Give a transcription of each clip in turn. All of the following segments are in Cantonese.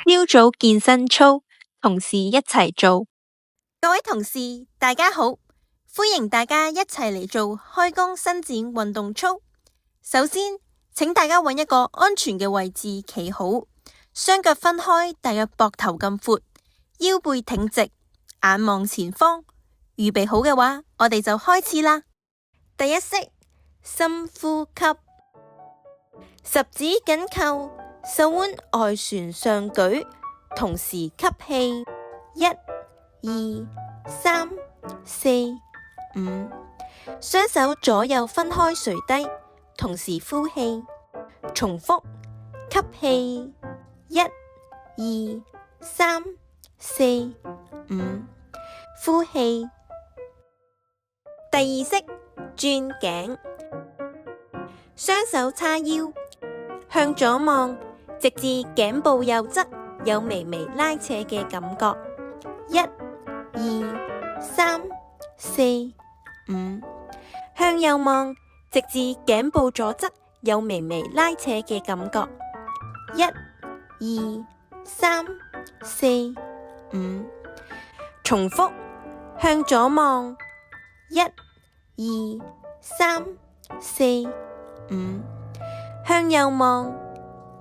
朝早健身操，同事一齊做。各位同事，大家好，歡迎大家一齊嚟做開弓伸展運動操。首先，請大家揾一個安全嘅位置企好，雙腳分開，大約膊頭咁闊，腰背挺直，眼望前方。預備好嘅話，我哋就開始啦。第一式，深呼吸，十指緊扣，手腕外旋上舉，同時吸氣，1、2、3、4、5，雙手左右分開垂低，同時呼氣，重複吸氣，1、2、3、4、5，呼氣。第二式，轉頸，雙手叉腰，向左望，直至頸部右側有微微拉扯嘅感覺。1、2、3、4、5，向右望，直至頸部左側有微微拉扯嘅感覺。1、2、3、4、5，重複向左望。1、2、3、4、5，向右望。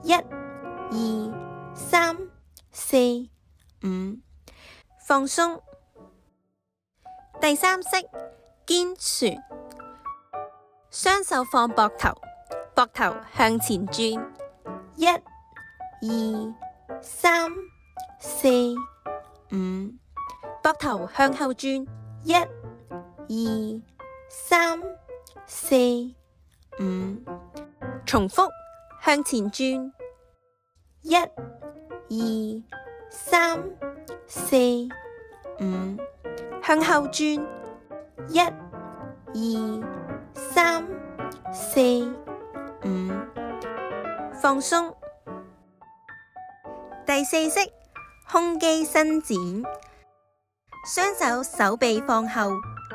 1、2、3、4、5，放鬆。第三式，肩旋，雙手放膊頭，膊頭向前轉。1、2、3、4、5，膊頭向後轉。1、2、3、4、5，重複向前轉。1、2、3、4、5，向後轉。1、2、3、4、5，放鬆。第四式，胸肌伸展，雙手手臂放後，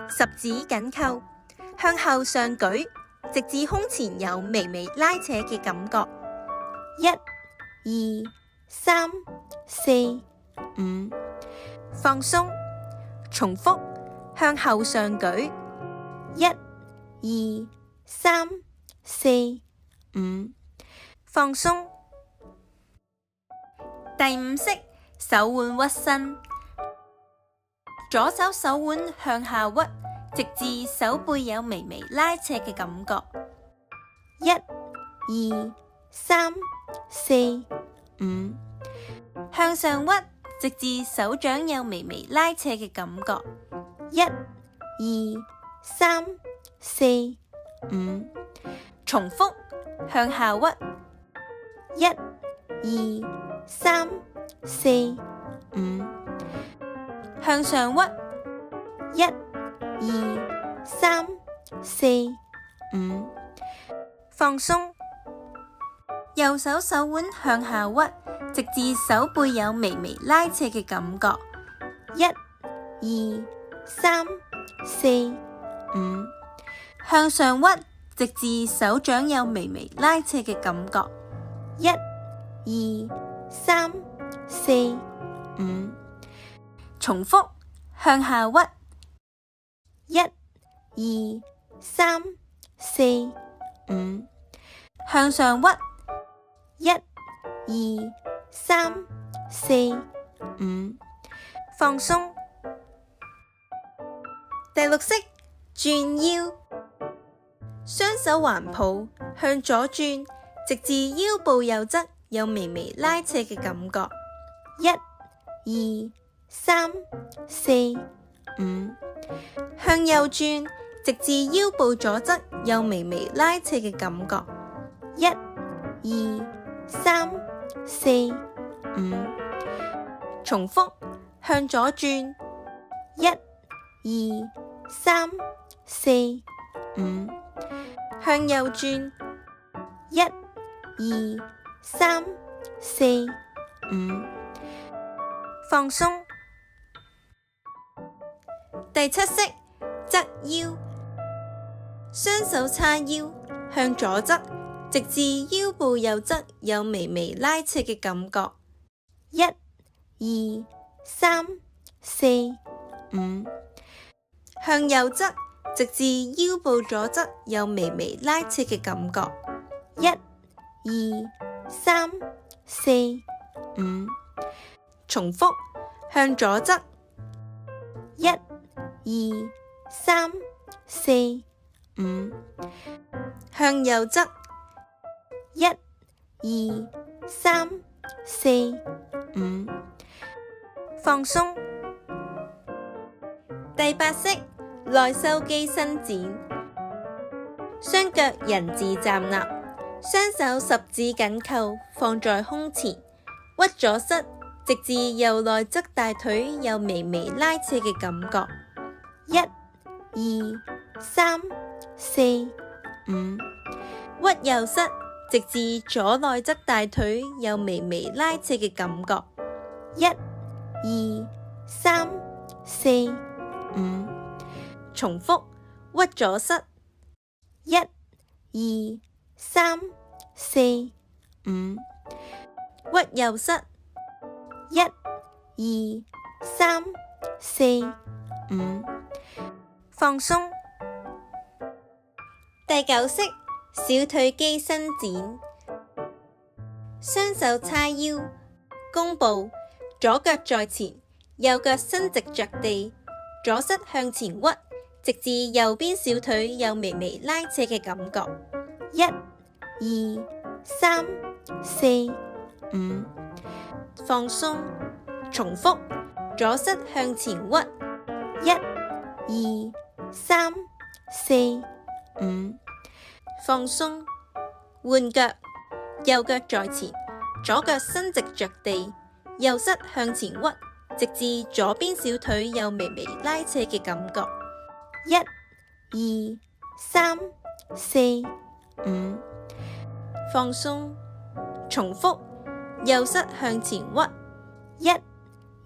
十指緊扣，向後上舉，直至胸前有微微拉扯嘅感覺。1、2、3、4、5，放鬆，重複向後上舉。1、2、3、4、5，放鬆。第五式，手腕屈伸，左手手腕向下屈，直至手背有微微拉扯嘅感覺。1、2、3、4、5，向上屈，直至手掌有微微拉扯嘅感覺。1、2、3、4、5，重複向下屈。1、2、3、4、5，向上屈。1、2、3、4、5，放鬆。右手手腕向下屈，直至手背有微微拉扯嘅感覺。1、2、3、4、5，向上屈，直至手掌有微微拉扯嘅感覺。1、2、3、4、5，重複向下屈。1、2、3、4、5，向上屈。1、2、3、4、5，放鬆。第六式，轉腰，雙手環抱，向左轉，直至腰部右側有微微拉扯嘅感覺。1、2、3、4、5，向右轉，直至腰部左側有微微拉扯嘅感覺。1、2、3、4、5，重複向左轉。1、2、3、4、5，向右轉。1、2、3、4、5，放鬆。第七式，側腰，雙手叉腰，向左側，直至腰部右側有微微拉扯嘅感覺。1、2、3、4、5。向右側，直至腰部左側有微微拉扯嘅感覺。1、2、3、4、5。重複，向左側。1、2、3、4、5。向右側。1、2、3、4、5。放鬆。第8式內收肌伸展。雙腳人字站立，雙手十指緊扣放在胸前，屈左膝，直至右內側大腿有微微拉扯嘅感覺。1、2、3、4、5。屈右膝，直至左內側大腿有微微拉扯嘅感覺。1、2、3、4、5。重複，屈左膝。1、2、3、4、5。屈右膝。1、2、3、4、5。放鬆。第9式小腿肌伸展。雙手叉腰，弓步，左腳在前，右腳伸直着地，左膝向前屈，直至右邊小腿有微微拉扯嘅感覺。1、2、3、4、5。放鬆。重複，左膝向前屈。1、2、3、4、5。放鬆。換腳，右腳在前，左腳伸直着地，右膝向前屈，直至左邊小腿有微微拉扯嘅感覺。1、2、3、4、5。放鬆。重複，右膝向前屈。1、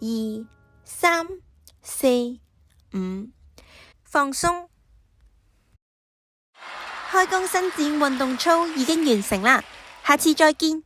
2、3、4、5。放鬆。開弓伸展運動操已經完成啦，下次再見。